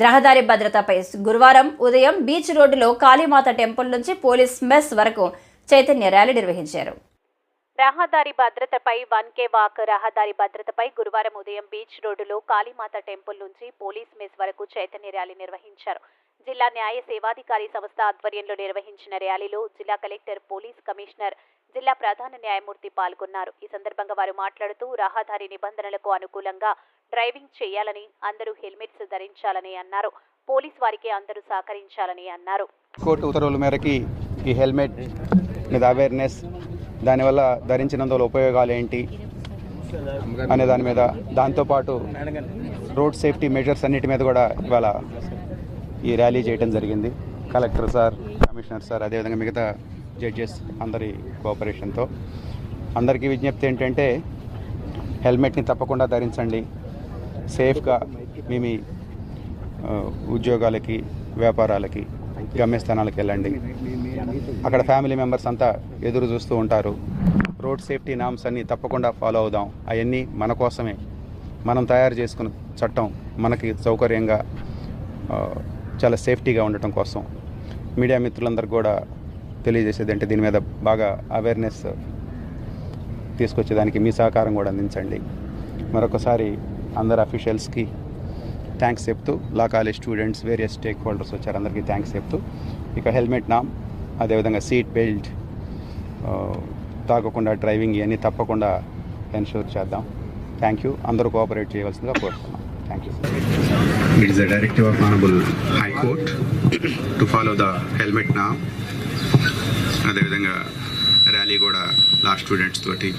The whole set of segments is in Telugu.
రహదారి భద్రతపై గురువారం ఉదయం బీచ్ రోడ్డులో కాళీమాత టెంపుల్ నుంచి పోలీస్ మెస్ వరకు చైతన్య ర్యాలీ నిర్వహించారు. రహదారి భద్రతపై 1K వాక్. రహదారి భద్రతపై గురువారం ఉదయం బీచ్ రోడ్డులో కాళీమాత టెంపుల్ నుంచి పోలీస్ మెస్ వరకు చైతన్య ర్యాలీ నిర్వహించారు. జిల్లా న్యాయ సేవాధికారి సంస్థ ఆధ్వర్యంలో నిర్వహించిన ర్యాలీలో జిల్లా కలెక్టర్, పోలీస్ కమిషనర్, జిల్లా ప్రధాన న్యాయమూర్తి పాల్గొన్నారు. ఈ సందర్భంగా వారు మాట్లాడుతూ రహదారి నిబంధనలకు అనుకూలంగా డ్రైవింగ్ చేయాలని, అందరూ హెల్మెట్స్ ధరించాలని అన్నారు. పోలీస్ వారికి అందరూ సహకరించాలని అన్నారు. కోర్టు ఉత్తర్వుల మేరకి ఈ హెల్మెట్ మీద అవేర్నెస్, దానివల్ల ధరించినందువల్ల ఉపయోగాలు ఏంటి అనే దాని మీద, దాంతోపాటు రోడ్ సేఫ్టీ మెజర్స్ అన్నిటి మీద కూడా ఇవాళ ఈ ర్యాలీ చేయడం జరిగింది. కలెక్టర్ సార్, కమిషనర్ సార్, అదేవిధంగా మిగతా జడ్జెస్ అందరి కోఆపరేషన్తో. అందరికీ విజ్ఞప్తి ఏంటంటే హెల్మెట్ని తప్పకుండా ధరించండి. సేఫ్గా మీ ఉద్యోగాలకి, వ్యాపారాలకి, గమ్యస్థానాలకు వెళ్ళండి. అక్కడ ఫ్యామిలీ మెంబర్స్ అంతా ఎదురు చూస్తూ ఉంటారు. రోడ్ సేఫ్టీ నామ్స్ అన్నీ తప్పకుండా ఫాలో అవుదాం. అవన్నీ మన కోసమే, మనం తయారు చేసుకున్న చట్టం మనకి సౌకర్యంగా, చాలా సేఫ్టీగా ఉండటం కోసం. మీడియా మిత్రులందరికీ కూడా తెలియజేసేది అంటే దీని మీద బాగా అవేర్నెస్ తీసుకొచ్చేదానికి మీ సహకారం కూడా అందించండి. మరొకసారి అందరు అఫీషియల్స్కి థ్యాంక్స్ చెప్తూ, law college students, various stake holders వచ్చారు, అందరికీ థ్యాంక్స్ చెప్తూ, ఇక హెల్మెట్ నామ్, అదేవిధంగా సీట్ బెల్ట్, తాగకుండా డ్రైవింగ్, ఇవన్నీ తప్పకుండా ఎన్షూర్ చేద్దాం. Thank you. అందరూ కోఆపరేట్ చేయవలసిందిగా కోరుతున్నాం. Thank you. It is a directive of Honorable High Court to follow the helmet norm. అదేవిధంగా ర్యాలీ కూడా లా స్టూడెంట్స్ తోటి,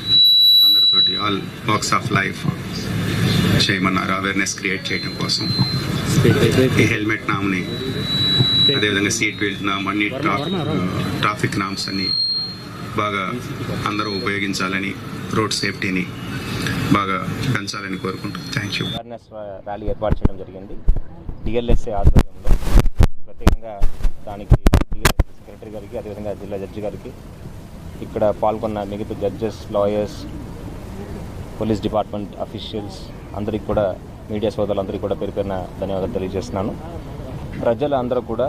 అందరితోటి, ఆల్ వాక్స్ ఆఫ్ లైఫ్ చేయమన్నారు, అవేర్నెస్ క్రియేట్ చేయడం కోసం. ఈ హెల్మెట్ నామ్ని, అదేవిధంగా సీట్ బెల్ట్ నామ్, అన్ని ట్రాఫిక్ నామ్స్ అన్ని బాగా అందరూ ఉపయోగించాలని, రోడ్ సేఫ్టీని బాగా పెంచాలని కోరుకుంటూ థ్యాంక్ యూ. అవేర్నెస్ ర్యాలీ ఏర్పాటు చేయడం జరిగింది డిఎల్ఎస్ఏ ఆధ్వర్యంలో. ప్రత్యేకంగా దానికి సెక్రటరీ గారికి, అదేవిధంగా జిల్లా జడ్జి గారికి, ఇక్కడ పాల్గొన్న మిగతా judges, lawyers, police department officials అందరికీ కూడా, మీడియా సోదరులందరికీ కూడా పేరు పేరున ధన్యవాదాలు తెలియజేస్తున్నాను. ప్రజలు అందరూ కూడా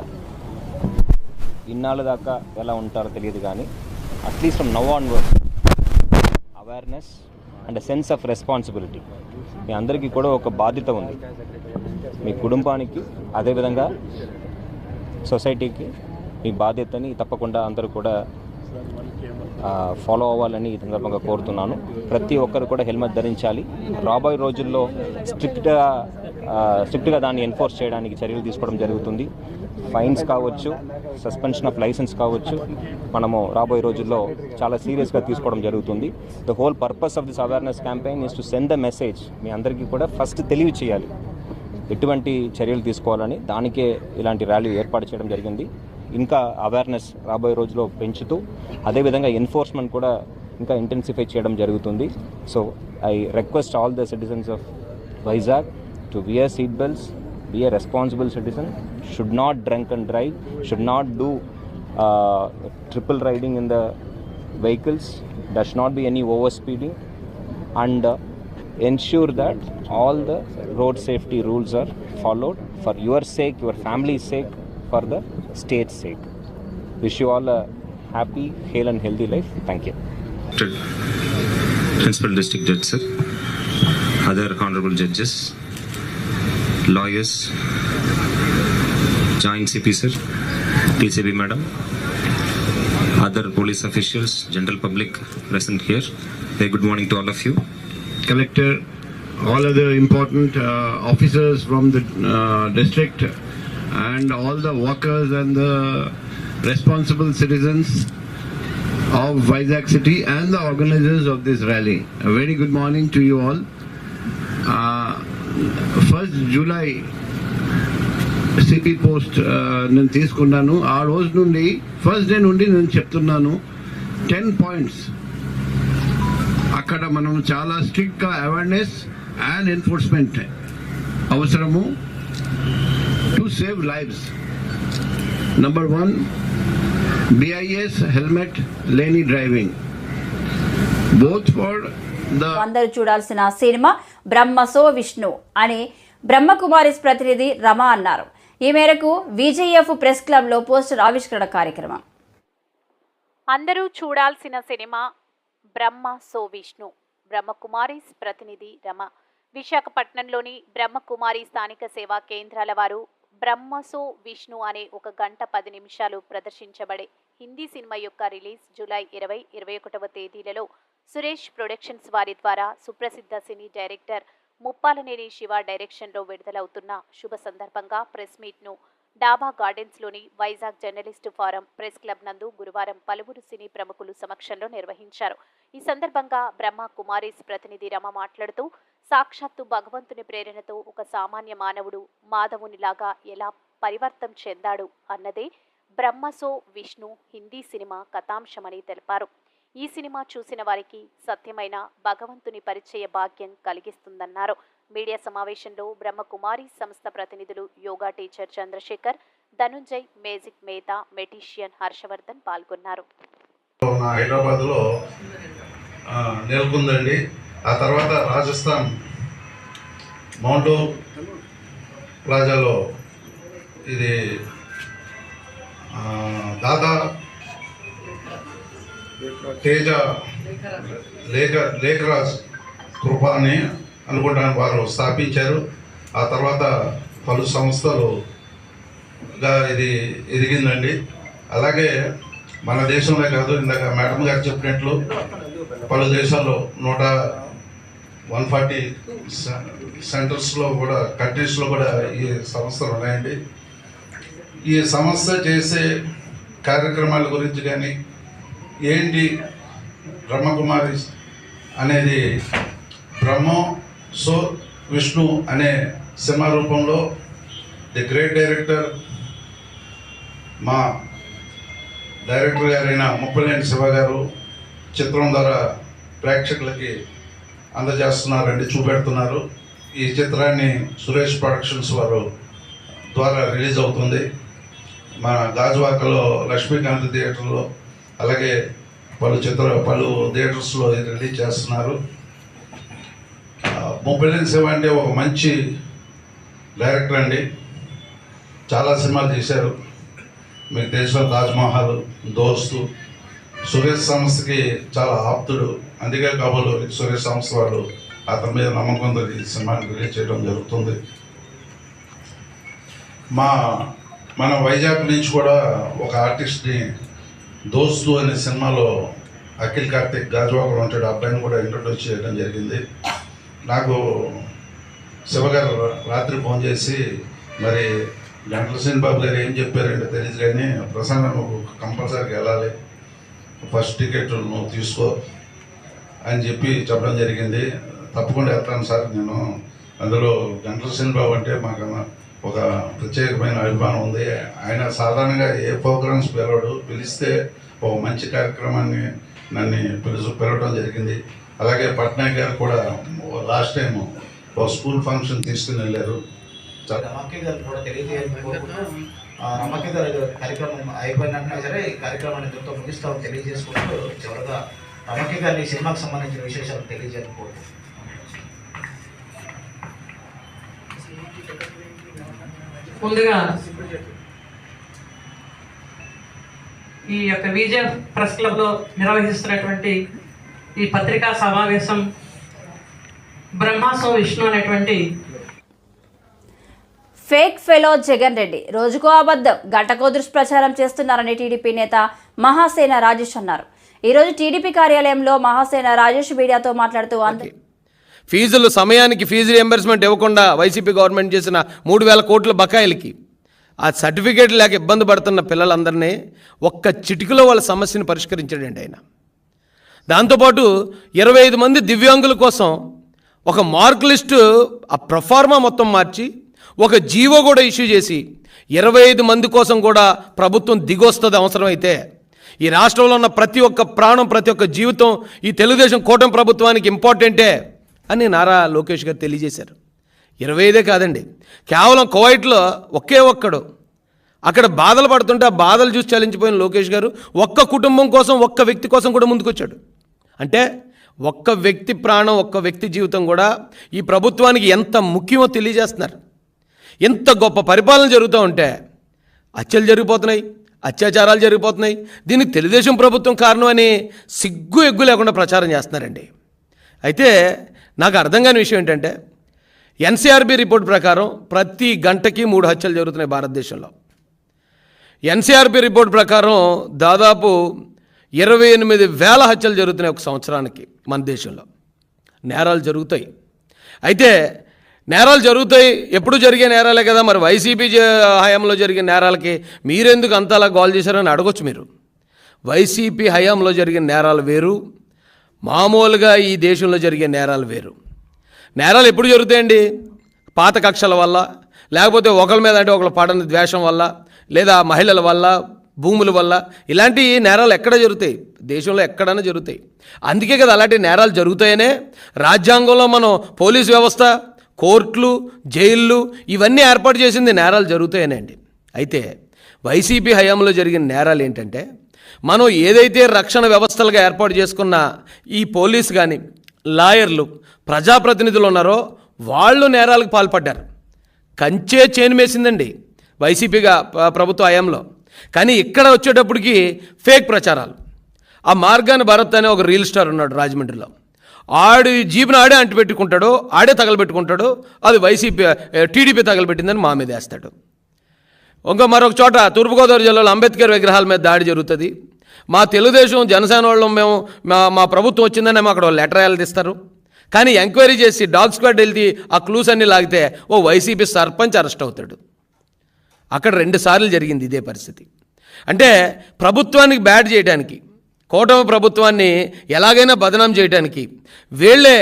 ఇన్నాళ్ళ దాకా ఎలా ఉంటారో తెలియదు, కానీ at least from now onwards awareness and sense of responsibility, మీ అందరికీ కూడా ఒక బాధ్యత ఉంది. మీ కుటుంబానికి, అదేవిధంగా సొసైటీకి మీ బాధ్యతని తప్పకుండా అందరూ కూడా ఫాలో అవ్వాలని ఈ సందర్భంగా కోరుతున్నాను. ప్రతి ఒక్కరు కూడా హెల్మెట్ ధరించాలి. రాబోయే రోజుల్లో స్ట్రిక్ట్గా దాన్ని ఎన్ఫోర్స్ చేయడానికి చర్యలు తీసుకోవడం జరుగుతుంది. ఫైన్స్ కావచ్చు, సస్పెన్షన్ ఆఫ్ లైసెన్స్ కావచ్చు, మనము రాబోయే రోజుల్లో చాలా సీరియస్గా తీసుకోవడం జరుగుతుంది. The whole purpose of this awareness campaign is to send the message. మీ అందరికీ కూడా ఫస్ట్ తెలివి చేయాలి ఎటువంటి చర్యలు తీసుకోవాలని. దానికే ఇలాంటి ర్యాలీ ఏర్పాటు చేయడం జరిగింది. ఇంకా అవేర్నెస్ రాబోయే రోజుల్లో పెంచుతూ, అదేవిధంగా ఎన్ఫోర్స్మెంట్ కూడా ఇంకా ఇంటెన్సిఫై చేయడం జరుగుతుంది. So I request all the citizens of Vizag to wear seat belts, be a responsible citizen, should not drink and drive, should not do triple riding in the vehicles, there should not be any over speeding, and ensure that all the road safety rules are followed for your sake, your family's sake, for the state's sake. Wish you all a happy, hale and healthy life. Thank you. Principal District Judge sir, other honorable judges, lawyers, Joint CP sir, TCB madam, other police officials, general public present here, very good morning to all of you. Collector, all other important officers from the district, and all the workers and the responsible citizens of Vizag city and the organizers of this rally. A very good morning to you all. 1st July CP post నేను తీసుకున్నాను. ఆ రోజు నుండి, ఫస్ట్ డే నుండి నేను చెప్తున్నాను 10 పాయింట్స్. అక్కడ మనం చాలా స్ట్రిక్ట్గా అవేర్నెస్ అండ్ ఎన్ఫోర్స్మెంట్ అవసరము to save lives. Number 1, BIS helmet లేని డ్రైవింగ్, బోత్ ఫర్ ద. అందరూ చూడాల్సిన సినిమా బ్రహ్మ సో విష్ణు అనే బ్రహ్మకుమారిస్ ప్రతినిధి రమ అన్నారు. ఈ మేరకు విజేఎఫ్ ప్రెస్ క్లబ్లో పోస్టర్ ఆవిష్కరణ కార్యక్రమం. అందరూ చూడాల్సిన సినిమా బ్రహ్మ సో విష్ణు. బ్రహ్మకుమారిస్ ప్రతినిధి రమ. విశాఖపట్నంలోని బ్రహ్మకుమారి స్థానిక సేవా కేంద్రాల వారు బ్రహ్మ సో విష్ణు అనే 1 గంట 10 నిమిషాలు ప్రదర్శించబడే హిందీ సినిమా యొక్క రిలీజ్ జూలై 20, 21వ తేదీలలో సురేష్ ప్రొడక్షన్స్ వారి ద్వారా సుప్రసిద్ధ సినీ డైరెక్టర్ ముప్పాలనేని శివ డైరెక్షన్లో విడుదలవుతున్న శుభ సందర్భంగా ప్రెస్ మీట్ను డాబా గార్డెన్స్లోని Vizag journalist forum press club నందు గురువారం పలువురు సినీ ప్రముఖులు సమక్షంలో నిర్వహించారు. ఈ సందర్భంగా బ్రహ్మ కుమారిస్ ప్రతినిధి రమ మాట్లాడుతూ, సాక్షాత్తు భగవంతుని ప్రేరణతో ఒక సామాన్య మానవుడు మాధవునిలాగా ఎలా పరివర్తన చెందాడు అన్నదే బ్రహ్మసో విష్ణు హిందీ సినిమా కథాంశమని తెలిపారు. ఈ సినిమా చూసిన వారికి సత్యమైన భగవంతుని పరిచయ భాగ్యం కలిగిస్తుందన్నారు. మీడియా సమావేశంలో బ్రహ్మకుమారి సంస్థ ప్రతినిధులు యోగా టీచర్ చంద్రశేఖర్, ధనుంజయ్, మేజిక్ మేత, మెటీషియన్ హర్షవర్ధన్ పాల్గొన్నారు. హైదరాబాద్లో నెలకొందండి. ఆ తర్వాత రాజస్థాన్ మౌంటో ప్లాజాలో ఇది దాదా తేజ లేఖరాజ్ కృప అని అనుకుంటాను వారు స్థాపించారు. ఆ తర్వాత పలు సంస్థలుగా ఇది ఎదిగిందండి. అలాగే మన దేశంలో కాదు, ఇందాక మేడం గారు చెప్పినట్లు పలు దేశాల్లో 140 సెంటర్స్లో కూడా, కంట్రీస్లో కూడా ఈ సంస్థలు ఉన్నాయండి. ఈ సంస్థ చేసే కార్యక్రమాల గురించి కానీ ఏంటి బ్రహ్మకుమారి అనేది బ్రహ్మ సో విష్ణు అనే సినిమా రూపంలో ది గ్రేట్ డైరెక్టర్ మా డైరెక్టర్ గారైన ముప్పలేని శివ గారు చిత్రం ద్వారా ప్రేక్షకులకి అందజేస్తున్నారండి, చూపెడుతున్నారు. ఈ చిత్రాన్ని సురేష్ ప్రొడక్షన్స్ వారు ద్వారా రిలీజ్ అవుతుంది. మన గాజువాకలో లక్ష్మీకాంత్ థియేటర్లో, అలాగే పలు థియేటర్స్లో రిలీజ్ చేస్తున్నారు. ముప్పలేని శివ అంటే ఒక మంచి డైరెక్టర్ అండి. చాలా సినిమాలు చేశారు. మీకు తెలిసిన తాజ్మహల్, దోస్తు, సురేష్ సంస్థకి చాలా ఆప్తుడు. అందుకే కాబోలు సురేష్ సంస్థ వాళ్ళు అతని మీద నమ్మకంతో ఈ సినిమాని రిలీజ్ చేయడం జరుగుతుంది. మన వైజాగ్ నుంచి కూడా ఒక ఆర్టిస్ట్ని దోస్తు అనే సినిమాలో అఖిల్ కార్తిక్ గాజువాకలో ఉంటాడు, అబ్బాయిని కూడా ఇంట్రొడ్యూస్ చేయడం జరిగింది. నాకు శివగారు రాత్రి ఫోన్ చేసి, మరి గంటల శ్రీనిబాబు గారు ఏం చెప్పారంటే తెలియదు కానీ, ప్రసన్న నువ్వు కంపల్సరీగా వెళ్ళాలి, ఫస్ట్ టికెట్ నువ్వు తీసుకో అని చెప్పడం జరిగింది. తప్పకుండా వెళ్తాను సార్ నేను. అందులో గంటల శ్రీనిబాబు అంటే మాకు ఒక ప్రత్యేకమైన అభిమానం ఉంది. ఆయన సాధారణంగా ఏ ప్రోగ్రామ్స్ పిలిస్తే ఒక మంచి కార్యక్రమాన్ని పిలవడం జరిగింది. అలాగే పట్నాయక్ గారు కూడా లాస్ట్ టైం ఒక స్కూల్ ఫంక్షన్ తీసుకుని వెళ్ళారు. రమకే గారు కూడా తెలియజేయాలనుకుంటున్నాను. రమకే గారు కార్యక్రమం అయిపోయినట్టున్నా సరే ఈ కార్యక్రమాన్ని ఎంతో ముగిస్తామని తెలియజేసుకుంటూ చివరిగా రమకే గారిని ఈ సినిమాకు సంబంధించిన విశేషాలు తెలియజేయాలనుకుంటున్నాను. ముందుగా ఈ యొక్క విజయ ప్రెస్ క్లబ్లో నిర్వహిస్తున్నటువంటి ఈ పత్రికా సమావేశం బ్రహ్మసో విష్ణు అనేటువంటి ఫేక్ ఫెలో జగన్ రెడ్డి రోజుకో అబద్ధం, గంటకో దుష్ప్రచారం చేస్తున్నారని టీడీపీ నేత మహాసేన రాజేష్ అన్నారు. ఈరోజు టీడీపీ కార్యాలయంలో మహాసేన రాజేష్ మీడియాతో మాట్లాడుతూ ఫీజులు సమయానికి ఫీజు రియంబర్స్మెంట్ ఇవ్వకుండా వైసీపీ గవర్నమెంట్ చేసిన 3,000 కోట్ల బకాయిలకి ఆ సర్టిఫికేట్ లేక ఇబ్బంది పడుతున్న పిల్లలందరినీ ఒక్క చిటికలో వాళ్ళ సమస్యను పరిష్కరించాడండి ఆయన. దాంతోపాటు 25 మంది దివ్యాంగుల కోసం ఒక మార్క్ లిస్టు ఆ ప్రొఫార్మా మొత్తం మార్చి ఒక జీవో కూడా ఇష్యూ చేసి 25 మంది కోసం కూడా ప్రభుత్వం దిగొస్తుంది అవసరమైతే. ఈ రాష్ట్రంలో ఉన్న ప్రతి ఒక్క ప్రాణం, ప్రతి ఒక్క జీవితం ఈ తెలుగుదేశం కూటమి ప్రభుత్వానికి ఇంపార్టెంటే అని నారా లోకేష్ గారు తెలియజేశారు. 25 కాదండి, కేవలం కువైట్లో ఒకే ఒక్కడు అక్కడ బాధలు పడుతుంటే ఆ బాధలు చూసి చలించిపోయిన లోకేష్ గారు ఒక్క కుటుంబం కోసం, ఒక్క వ్యక్తి కోసం కూడా ముందుకొచ్చాడు. అంటే ఒక్క వ్యక్తి ప్రాణం, ఒక్క వ్యక్తి జీవితం కూడా ఈ ప్రభుత్వానికి ఎంత ముఖ్యమో తెలియజేస్తున్నారు. ఎంత గొప్ప పరిపాలన జరుగుతూ ఉంటే హత్యలు జరిగిపోతున్నాయి, అత్యాచారాలు జరిగిపోతున్నాయి. దీనికి తెలుగుదేశం ప్రభుత్వం కారణం అని సిగ్గు ఎగ్గు లేకుండా ప్రచారం చేస్తున్నారండి. అయితే నాకు అర్థం కాని విషయం ఏంటంటే ఎన్సీఆర్బీ రిపోర్ట్ ప్రకారం ప్రతి గంటకి 3 హత్యలు జరుగుతున్నాయి భారతదేశంలో. ఎన్సీఆర్బీ రిపోర్ట్ ప్రకారం దాదాపు 28,000 హత్యలు జరుగుతున్నాయి ఒక సంవత్సరానికి మన దేశంలో. నేరాలు జరుగుతాయి. అయితే నేరాలు జరుగుతాయి, ఎప్పుడు జరిగే నేరాలే కదా, మరి వైసీపీ హయాంలో జరిగే నేరాలకి మీరెందుకు అంతలా గోల్ చేశారని అడగొచ్చు మీరు. వైసీపీ హయాంలో జరిగిన నేరాలు వేరు, మామూలుగా ఈ దేశంలో జరిగే నేరాలు వేరు. నేరాలు ఎప్పుడు జరుగుతాయండి? పాత కక్షల వల్ల, లేకపోతే ఒకరి మీద అంటే ఒకరు పడని ద్వేషం వల్ల, లేదా మహిళల వల్ల, భూముల వల్ల. ఇలాంటి నేరాలు ఎక్కడ జరుగుతాయి? దేశంలో ఎక్కడైనా జరుగుతాయి. అందుకే కదా అలాంటి నేరాలు జరుగుతాయనే రాజ్యాంగంలో మనం పోలీస్ వ్యవస్థ, కోర్టులు, జైళ్ళు ఇవన్నీ ఏర్పాటు చేసింది నేరాలు జరుగుతాయనండి. అయితే వైసీపీ హయాంలో జరిగిన నేరాలు ఏంటంటే, మనం ఏదైతే రక్షణ వ్యవస్థలుగా ఏర్పాటు చేసుకున్న ఈ పోలీస్ కానీ, లాయర్లు, ప్రజాప్రతినిధులు ఉన్నారో వాళ్ళు నేరాలకు పాల్పడ్డారు. కంచే చేను వేసిందండి వైసీపీగా ప్రభుత్వ హయాంలో. కానీ ఇక్కడ వచ్చేటప్పటికి ఫేక్ ప్రచారాలు. ఆ మార్గాన్ని భరత్ అనే ఒక రీల్ స్టార్ ఉన్నాడు రాజమండ్రిలో. ఆడి జీబును ఆడే అంటుపెట్టుకుంటాడు, ఆడే తగలబెట్టుకుంటాడు. అది వైసీపీ టీడీపీ తగలబెట్టిందని మా మీద వేస్తాడు. మరొక చోట తూర్పుగోదావరి జిల్లాలో అంబేద్కర్ విగ్రహాల మీద దాడి జరుగుతుంది. మా తెలుగుదేశం జనసేన వాళ్ళు మేము మా ప్రభుత్వం వచ్చిందని అక్కడ లెటర్ రాయాలి తీస్తారు. కానీ ఎంక్వైరీ చేసి డాగ్ స్క్వాడ్ వెళ్తే ఆ క్లూస్ అన్నీ లాగితే ఓ వైసీపీ సర్పంచ్ అరెస్ట్ అవుతాడు. అక్కడ 2 సార్లు జరిగింది ఇదే పరిస్థితి. అంటే ప్రభుత్వానికి బ్యాడ్ చేయడానికి, కూటమి ప్రభుత్వాన్ని ఎలాగైనా బదనాం చేయడానికి వీళ్ళే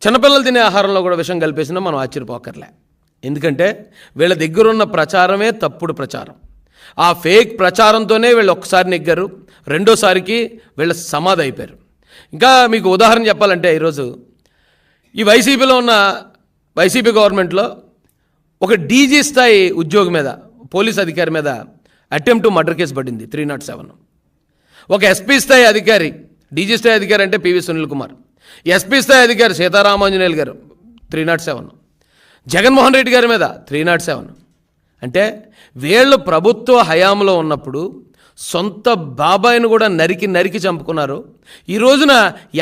చిన్నపిల్లలు తినే ఆహారంలో కూడా విషం కలిపేసినా మనం ఆశ్చర్యపోకర్లే. ఎందుకంటే వీళ్ళ దగ్గరున్న ప్రచారమే తప్పుడు ప్రచారం. ఆ ఫేక్ ప్రచారంతోనే వీళ్ళు ఒక్కసారి నెగ్గారు, రెండోసారికి వీళ్ళ సమాధి అయిపోయారు. ఇంకా మీకు ఉదాహరణ చెప్పాలంటే ఈరోజు ఈ వైసీపీలో ఉన్న వైసీపీ గవర్నమెంట్లో ఒక డీజీ స్థాయి ఉద్యోగి మీద, పోలీస్ అధికారి మీద అటెంప్ట్ టు మర్డర్ కేసు పడింది 307. ఒక ఎస్పీ స్థాయి అధికారి, డీజీ స్థాయి అధికారి అంటే పివి సునీల్ కుమార్, ఎస్పీ స్థాయి అధికారి సీతారామాంజనేయులు గారు 307, జగన్మోహన్ రెడ్డి గారి మీద 307. అంటే వీళ్ళు ప్రభుత్వ హయాంలో ఉన్నప్పుడు సొంత బాబాయిని కూడా నరికి చంపుకున్నారు. ఈ రోజున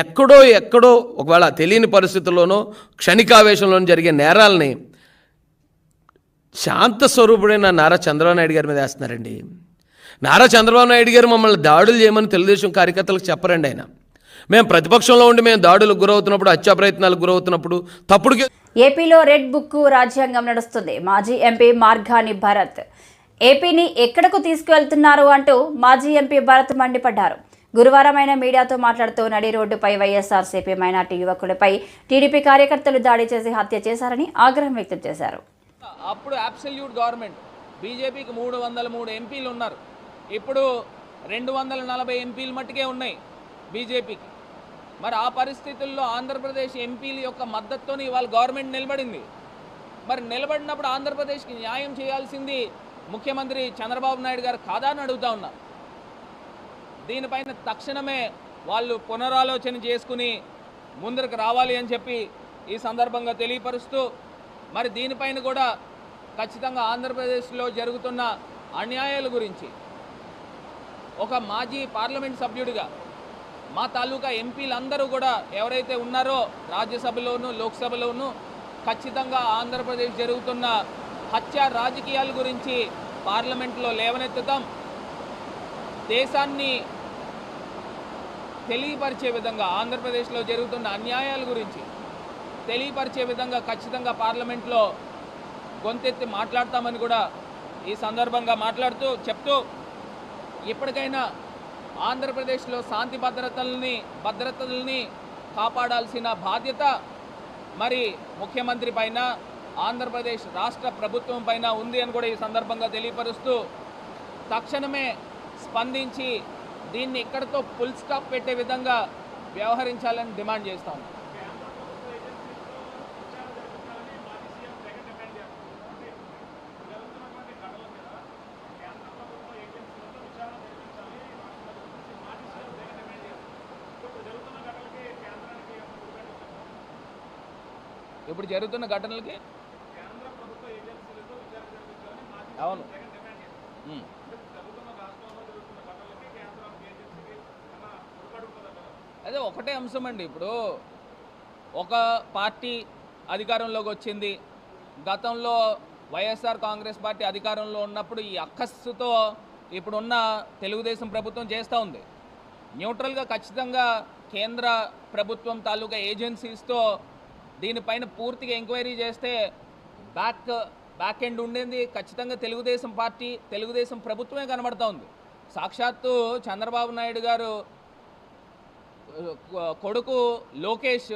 ఎక్కడో ఒకవేళ తెలియని పరిస్థితుల్లోనో క్షణికావేశంలోనూ జరిగే నేరాలని శాంత స్వరూపుడైన నారా చంద్రబాబు నాయుడు గారి మీద వేస్తున్నారండి. నారా చంద్రబాబు నాయుడు గారు మమ్మల్ని దాడులు చేయమని తెలుగుదేశం కార్యకర్తలకు చెప్పరండి. ఆయన మేము ప్రతిపక్షంలో ఉండి మేము దాడులకు గురవుతున్నప్పుడు, హత్యా ప్రయత్నాలకు గురవుతున్నప్పుడు తప్పుడు. ఏపీలో రెడ్ బుక్ రాజ్యాంగం నడుస్తుంది. మాజీ ఎంపీ మార్గాని భరత్ ఏపీని ఎక్కడకు తీసుకువెళ్తున్నారు అంటూ మాజీ ఎంపీ భరత్ మండిపడ్డారు. గురువారం ఆయన మీడియాతో మాట్లాడుతూ నడి రోడ్డుపై వైఎస్ఆర్సీపీ మైనార్టీ యువకుడిపై టీడీపీ కార్యకర్తలు దాడి చేసి హత్య చేశారని ఆగ్రహం వ్యక్తం చేశారు. అప్పుడు అబ్సల్యూట్ గవర్నమెంట్, బీజేపీకి 303 ఎంపీలు ఉన్నారు. ఇప్పుడు 240 ఎంపీలు మట్టుకే ఉన్నాయి బీజేపీకి. మరి ఆ పరిస్థితుల్లో ఆంధ్రప్రదేశ్ ఎంపీల యొక్క మద్దతుతో ఇవాళ గవర్నమెంట్ నిలబడింది. మరి నిలబడినప్పుడు ఆంధ్రప్రదేశ్కి న్యాయం చేయాల్సింది ముఖ్యమంత్రి చంద్రబాబు నాయుడు గారు కాదా అని అడుగుతా ఉన్నారు. దీనిపైన తక్షణమే వాళ్ళు పునరాలోచన చేసుకుని ముందరకు రావాలి అని చెప్పి ఈ సందర్భంగా తెలియపరుస్తూ, మరి దీనిపైన కూడా ఖచ్చితంగా ఆంధ్రప్రదేశ్లో జరుగుతున్న అన్యాయాల గురించి ఒక మాజీ పార్లమెంట్ సభ్యుడిగా మా తాలూకా ఎంపీలందరూ కూడా ఎవరైతే ఉన్నారో రాజ్యసభలోనూ లోక్సభలోనూ ఖచ్చితంగా ఆంధ్రప్రదేశ్ జరుగుతున్న హత్య రాజకీయాల గురించి పార్లమెంట్లో లేవనెత్తుతాం. దేశాన్ని తెలియపరిచే విధంగా ఆంధ్రప్రదేశ్లో జరుగుతున్న అన్యాయాల గురించి తెలియపరిచే విధంగా ఖచ్చితంగా పార్లమెంట్లో గొంతెత్తి మాట్లాడతామని కూడా ఈ సందర్భంగా చెప్తూ ఇప్పటికైనా ఆంధ్రప్రదేశ్లో శాంతి భద్రతల్ని కాపాడాల్సిన బాధ్యత మరి ముఖ్యమంత్రి పైన, ఆంధ్రప్రదేశ్ రాష్ట్ర ప్రభుత్వం పైన ఉంది అని కూడా ఈ సందర్భంగా తెలియపరుస్తూ తక్షణమే స్పందించి దీన్ని ఇక్కడితో ఫుల్ స్టాప్ పెట్టే విధంగా వ్యవహరించాలని డిమాండ్ చేస్తాం. ఇప్పుడు జరుగుతున్న ఘటనలకి. అవును. అదే ఒకటే అంశం అండి. ఇప్పుడు ఒక పార్టీ అధికారంలోకి వచ్చింది, గతంలో వైఎస్ఆర్ కాంగ్రెస్ పార్టీ అధికారంలో ఉన్నప్పుడు ఈ అక్కస్సుతో ఇప్పుడున్న తెలుగుదేశం ప్రభుత్వం చేస్తూ ఉంది. న్యూట్రల్గా ఖచ్చితంగా కేంద్ర ప్రభుత్వం తాలూకా ఏజెన్సీస్తో దీనిపైన పూర్తిగా ఎంక్వైరీ చేస్తే బ్యాక్ ఎండ్ ఉండేది ఖచ్చితంగా తెలుగుదేశం పార్టీ, తెలుగుదేశం ప్రభుత్వమే కనబడుతూ ఉంది. సాక్షాత్తు చంద్రబాబు నాయుడు గారు కొడుకు లోకేష్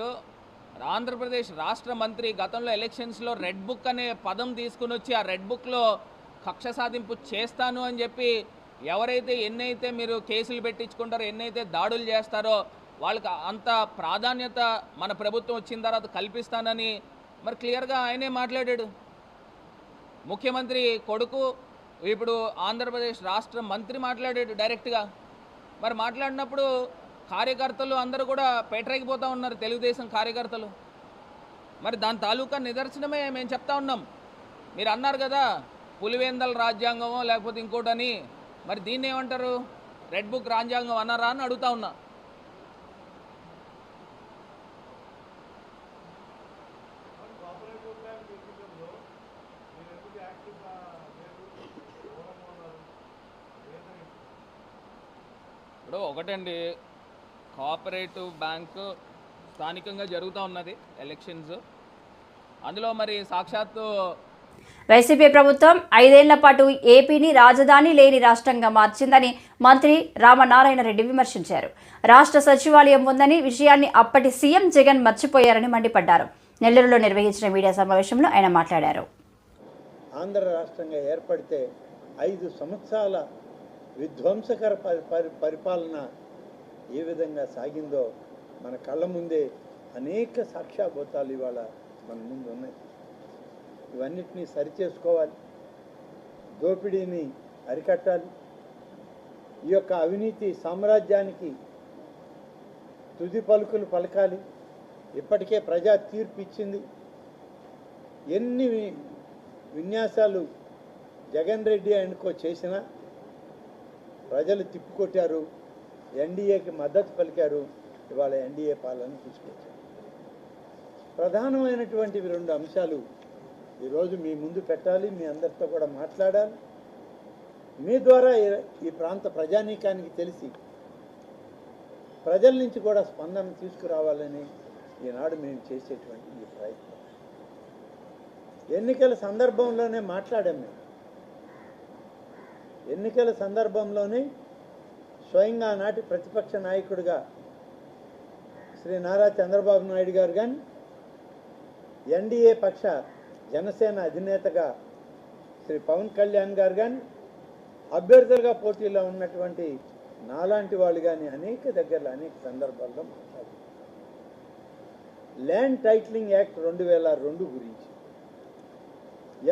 ఆంధ్రప్రదేశ్ రాష్ట్ర మంత్రి గతంలో ఎలక్షన్స్లో రెడ్ బుక్ అనే పదం తీసుకుని వచ్చి ఆ రెడ్ బుక్లో కక్ష సాధింపు చేస్తాను అని చెప్పి ఎవరైతే ఎన్నైతే మీరు కేసులు పెట్టించుకుంటారో, ఎన్నైతే దాడులు చేస్తారో వాళ్ళకి అంత ప్రాధాన్యత మన ప్రభుత్వం వచ్చిన తర్వాత కల్పిస్తానని మరి క్లియర్గా ఆయనే మాట్లాడాడు. ముఖ్యమంత్రి కొడుకు ఇప్పుడు ఆంధ్రప్రదేశ్ రాష్ట్ర మంత్రి మాట్లాడాడు డైరెక్ట్గా. మరి మాట్లాడినప్పుడు కార్యకర్తలు అందరూ కూడా పేటరేగిపోతూ ఉన్నారు, తెలుగుదేశం కార్యకర్తలు. మరి దాని తాలూకా నిదర్శనమే మేము చెప్తా ఉన్నాం. మీరు అన్నారు కదా పులివెందల రాజ్యాంగమో లేకపోతే ఇంకోటని, మరి దీన్ని ఏమంటారు? రెడ్ బుక్ రాజ్యాంగం అన్నారా అని అడుగుతా ఉన్నా. ఇప్పుడు ఒకటండి, కోఆపరేటివ్ బ్యాంకు స్థానికంగా జరుగుతూ ఉన్నది ఎలక్షన్స్. అందులో మరి సాక్షాత్తు వైసీపీ ప్రభుత్వం 5 ఏళ్ల పాటు ఏపీని రాజధాని లేని రాష్ట్రంగా మార్చిందని మంత్రి రామనారాయణ రెడ్డి విమర్శించారు. రాష్ట్ర సచివాలయం ఉందని విషయాన్ని అప్పటి సీఎం జగన్ మర్చిపోయారని మండిపడ్డారు. నెల్లూరులో నిర్వహించిన మీడియా సమావేశంలో ఆయన మాట్లాడారు. ఆంధ్ర రాష్ట్రంగా ఏర్పడితే 5 సంవత్సరాల విధ్వంసకర పరిపాలన ఏ విధంగా సాగిందో మన కళ్ళ ముందే అనేక సాక్ష్యాభూతాలు ఇవాళ మన ముందు ఉన్నాయి. ఇవన్నిటినీ సరిచేసుకోవాలి, దోపిడీని అరికట్టాలి, ఈ యొక్క అవినీతి సామ్రాజ్యానికి తుది పలుకులు పలకాలి. ఇప్పటికే ప్రజా తీర్పు ఇచ్చింది. ఎన్ని విన్యాసాలు జగన్ రెడ్డి ఆయనకో చేసినా ప్రజలు తిప్పికొట్టారు, ఎన్డీఏకి మద్దతు పలికారు. ఇవాళ ఎన్డీఏ పాలన తీసుకొచ్చారు. ప్రధానమైనటువంటివి 2 అంశాలు ఈరోజు మీ ముందు పెట్టాలి, మీ అందరితో కూడా మాట్లాడాలి. మీ ద్వారా ఈ ప్రాంత ప్రజానీకానికి తెలిసి ప్రజల నుంచి కూడా స్పందన తీసుకురావాలని ఈనాడు మేము చేసేటువంటి ఈ ప్రయత్నం. ఎన్నికల సందర్భంలోనే మాట్లాడాం. మేము ఎన్నికల సందర్భంలోనే స్వయంగా నాటి ప్రతిపక్ష నాయకుడిగా శ్రీ నారా చంద్రబాబు నాయుడు గారు కానీ, ఎన్డీఏ పక్ష జనసేన అధినేతగా శ్రీ పవన్ కళ్యాణ్ గారు కానీ, అభ్యర్థులుగా పోటీలో ఉన్నటువంటి నాలాంటి వాళ్ళు కానీ అనేక దగ్గరలో అనేక సందర్భాల్లో మాట్లాడారు. ల్యాండ్ టైటిలింగ్ యాక్ట్ 2002 గురించి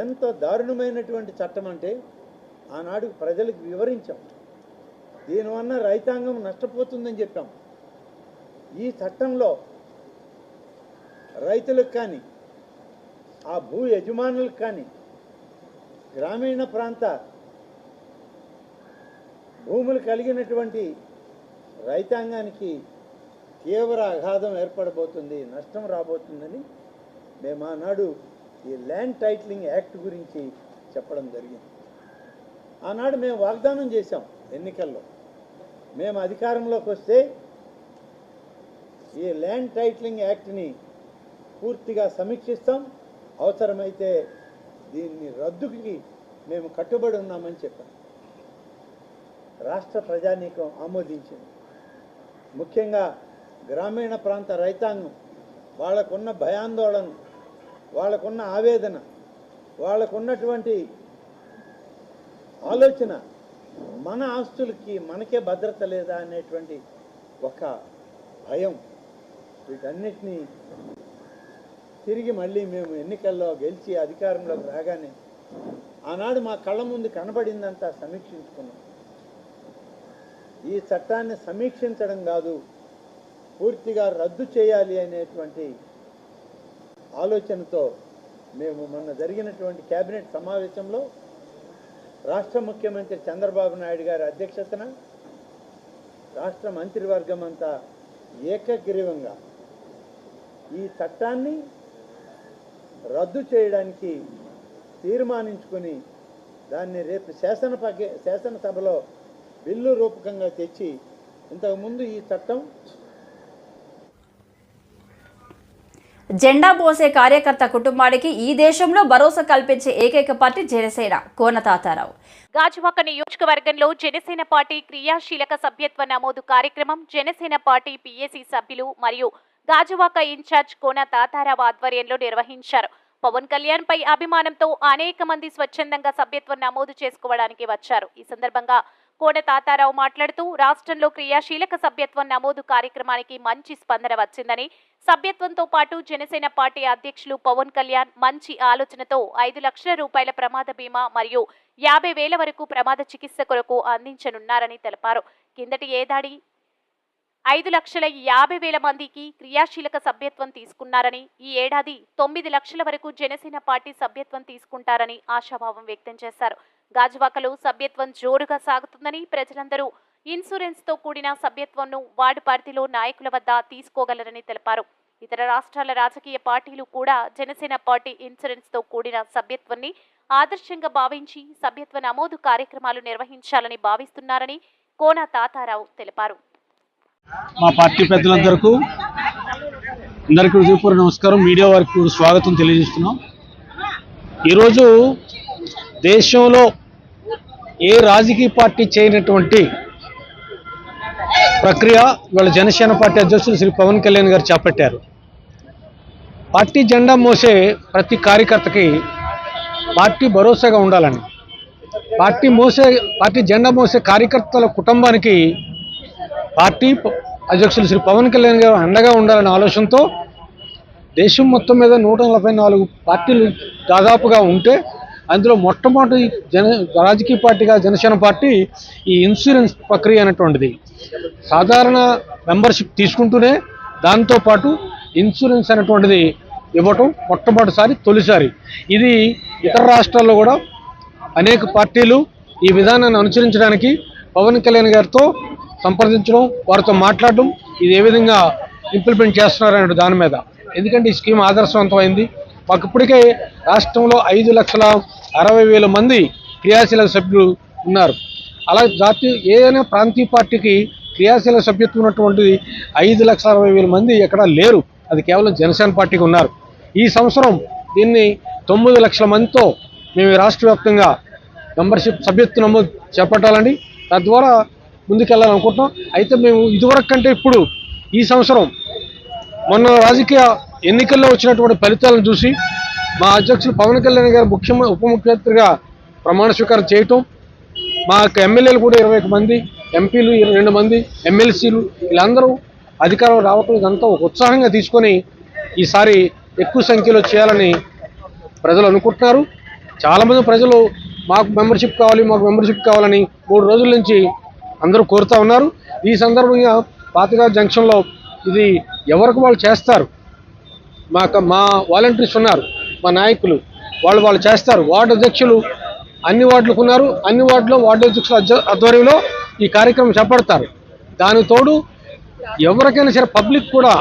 ఎంతో దారుణమైనటువంటి చట్టం అంటే ఆనాడు ప్రజలకు వివరించాం. దీనివల్ల రైతాంగం నష్టపోతుందని చెప్పాం. ఈ చట్టంలో రైతులకు కానీ, ఆ భూ యజమానులకు కానీ, గ్రామీణ ప్రాంత భూములు కలిగినటువంటి రైతాంగానికి తీవ్ర అఘాతం ఏర్పడబోతుంది, నష్టం రాబోతుందని మేము ఆనాడు ఈ ల్యాండ్ టైటిలింగ్ యాక్ట్ గురించి చెప్పడం జరిగింది. ఆనాడు మేము వాగ్దానం చేశాం ఎన్నికల్లో, మేము అధికారంలోకి వస్తే ఈ ల్యాండ్ టైటిలింగ్ యాక్ట్ని పూర్తిగా సమీక్షిస్తాం, అవసరమైతే దీన్ని రద్దుకి మేము కట్టుబడి ఉన్నామని చెప్పాం. రాష్ట్ర ప్రజానీకం ఆమోదించింది. ముఖ్యంగా గ్రామీణ ప్రాంత రైతాంగం వాళ్ళకున్న భయాందోళన, వాళ్ళకున్న ఆవేదన, వాళ్ళకున్నటువంటి ఆలోచన, మన ఆస్తులకి మనకే భద్రత లేదా అనేటువంటి ఒక భయం, వీటన్నిటినీ తిరిగి మళ్ళీ మేము ఎన్నికల్లో గెలిచి అధికారంలోకి రాగానే ఆనాడు మా కళ్ళ ముందు కనబడిందంతా సమీక్షించుకున్నాం. ఈ చట్టాన్ని సమీక్షించడం కాదు, పూర్తిగా రద్దు చేయాలి అనేటువంటి ఆలోచనతో మేము మొన్న జరిగినటువంటి కేబినెట్ సమావేశంలో రాష్ట్ర ముఖ్యమంత్రి చంద్రబాబు నాయుడు గారి అధ్యక్షతన రాష్ట్ర మంత్రివర్గం అంతా ఏకగ్రీవంగా ఈ చట్టాన్ని రద్దు చేయడానికి తీర్మానించుకొని దాన్ని రేపు శాసనసభలో బిల్లు రూపకంగా తెచ్చి ఇంతకుముందు ఈ చట్టం జెండా పోసే కార్యకర్త కుటుంబానికి ఈ దేశంలో భరోసా కల్పించే ఏకైక పార్టీ జనసేన. కోన తాతారావు. గాజువాక నియోజకవర్గంలో జనసేన పార్టీ క్రియాశీలక సభ్యత్వ నమోదు కార్యక్రమం జనసేన పార్టీ పీఏసీ సభ్యులు మరియు గాజువాక ఇన్ఛార్జ్ కోన తాతారావు ఆధ్వర్యంలో నిర్వహించారు. పవన్ కళ్యాణ్ పై అభిమానంతో అనేక మంది స్వచ్ఛందంగా సభ్యత్వం నమోదు చేసుకోవడానికి వచ్చారు. ఈ సందర్భంగా కోన తాతారావు మాట్లాడుతూ రాష్ట్రంలో క్రియాశీలక సభ్యత్వం నమోదు కార్యక్రమానికి మంచి స్పందన వచ్చిందని, సభ్యత్వంతో పాటు జనసేన పార్టీ అధ్యక్షులు పవన్ కళ్యాణ్ మంచి ఆలోచనతో 5 లక్షల రూపాయల ప్రమాద బీమా మరియు 50,000 వరకు ప్రమాద చికిత్స కొరకు అందించనున్నారని తెలిపారు. కిందటి ఏడాది 5,50,000 మందికి క్రియాశీలక సభ్యత్వం తీసుకున్నారని, ఈ ఏడాది 9 లక్షల వరకు జనసేన పార్టీ సభ్యత్వం తీసుకుంటారని ఆశాభావం వ్యక్తం చేశారు. గాజువాకలో సభ్యత్వం జోరుగా సాగుతుందని, ప్రజలందరూ ఇన్సూరెన్స్ తో కూడిన సభ్యత్వంను వార్డు పరిధిలో నాయకుల వద్ద తీసుకోగలరని తెలిపారు. ఇతర రాష్ట్రాల రాజకీయ పార్టీలు కూడా జనసేన పార్టీ ఇన్సూరెన్స్ తో కూడిన సభ్యత్వాన్ని ఆదర్శంగా భావించి సభ్యత్వ నమోదు కార్యక్రమాలు నిర్వహించాలని భావిస్తున్నారని కోన తాతారావు తెలిపారు. మా పార్టీ పెద్దలందరికీ హృదయపూర్వక నమస్కారం. మీడియా వారికి స్వాగతం తెలియజేస్తున్నాం. ఈరోజు దేశంలో ఏ రాజకీయ పార్టీ చేయనటువంటి ప్రక్రియ ఇవాళ జనసేన పార్టీ అధ్యక్షులు శ్రీ పవన్ కళ్యాణ్ గారు చేపట్టారు. పార్టీ జెండా మోసే ప్రతి కార్యకర్తకి పార్టీ భరోసాగా ఉండాలని, పార్టీ జెండా మోసే కార్యకర్తల కుటుంబానికి పార్టీ అధ్యక్షులు శ్రీ పవన్ కళ్యాణ్ గారు అండగా ఉండాలనే ఆలోచనతో దేశం మొత్తం మీద 144 పార్టీలు దాదాపుగా ఉంటే అందులో మొట్టమొదటి రాజకీయ పార్టీగా జనసేన పార్టీ ఈ ఇన్సూరెన్స్ ప్రక్రియ అనేటువంటిది సాధారణ మెంబర్షిప్ తీసుకుంటూనే దాంతోపాటు ఇన్సూరెన్స్ అనేటువంటిది ఇవ్వటం మొట్టమొదటిసారి, తొలిసారి. ఇది ఇతర రాష్ట్రాల్లో కూడా అనేక పార్టీలు ఈ విధానాన్ని అనుసరించడానికి పవన్ కళ్యాణ్ గారితో సంప్రదించడం, వారితో మాట్లాడడం, ఇది ఏ విధంగా ఇంప్లిమెంట్ చేస్తున్నారనే దాని మీద. ఎందుకంటే ఈ స్కీమ్ ఆదర్శవంతమైంది. మాకు ఇప్పటికే రాష్ట్రంలో 5,60,000 మంది క్రియాశీలక సభ్యులు ఉన్నారు. అలా ఏదైనా ప్రాంతీయ పార్టీకి క్రియాశీలక సభ్యత్వం ఉన్నటువంటిది 5,60,000 మంది ఎక్కడా లేరు. అది కేవలం జనసేన పార్టీకి ఉన్నారు. ఈ సంవత్సరం దీన్ని 9 లక్షల మందితో మేము రాష్ట్ర వ్యాప్తంగా మెంబర్షిప్ సభ్యత్వ నమోదు చేపట్టాలని, తద్వారా ముందుకెళ్ళాలనుకుంటున్నాం. అయితే మేము ఇదివరకు కంటే ఇప్పుడు ఈ సంవత్సరం మొన్న రాజకీయ ఎన్నికల్లో వచ్చినటువంటి ఫలితాలను చూసి మా అధ్యక్షులు పవన్ కళ్యాణ్ గారు ఉప ముఖ్యమంత్రిగా ప్రమాణ స్వీకారం చేయటం, మా ఎమ్మెల్యేలు కూడా 21 మంది, ఎంపీలు 22 మంది, ఎమ్మెల్సీలు వీళ్ళందరూ అధికారం రావటం ఇదంతా ఒక ఉత్సాహంగా తీసుకొని ఈసారి ఎక్కువ సంఖ్యలో చేయాలని ప్రజలు అనుకుంటున్నారు. చాలామంది ప్రజలు మాకు మెంబర్షిప్ కావాలని 3 రోజుల నుంచి అందరూ కోరుతూ ఉన్నారు. ఈ సందర్భంగా పాతగా జంక్షన్లో ఇది ఎవరికి వాళ్ళు చేస్తారు. మా వాలంటీర్స్ ఉన్నారు, మా నాయకులు వాళ్ళు చేస్తారు. వార్డు అధ్యక్షులు అన్ని వార్డులకు ఉన్నారు. అన్ని వార్డులో వార్డు అధ్యక్షుల ఆధ్వర్యంలో ఈ కార్యక్రమం చేపడతారు. దానికి తోడు ఎవరికైనా సరే పబ్లిక్ కూడా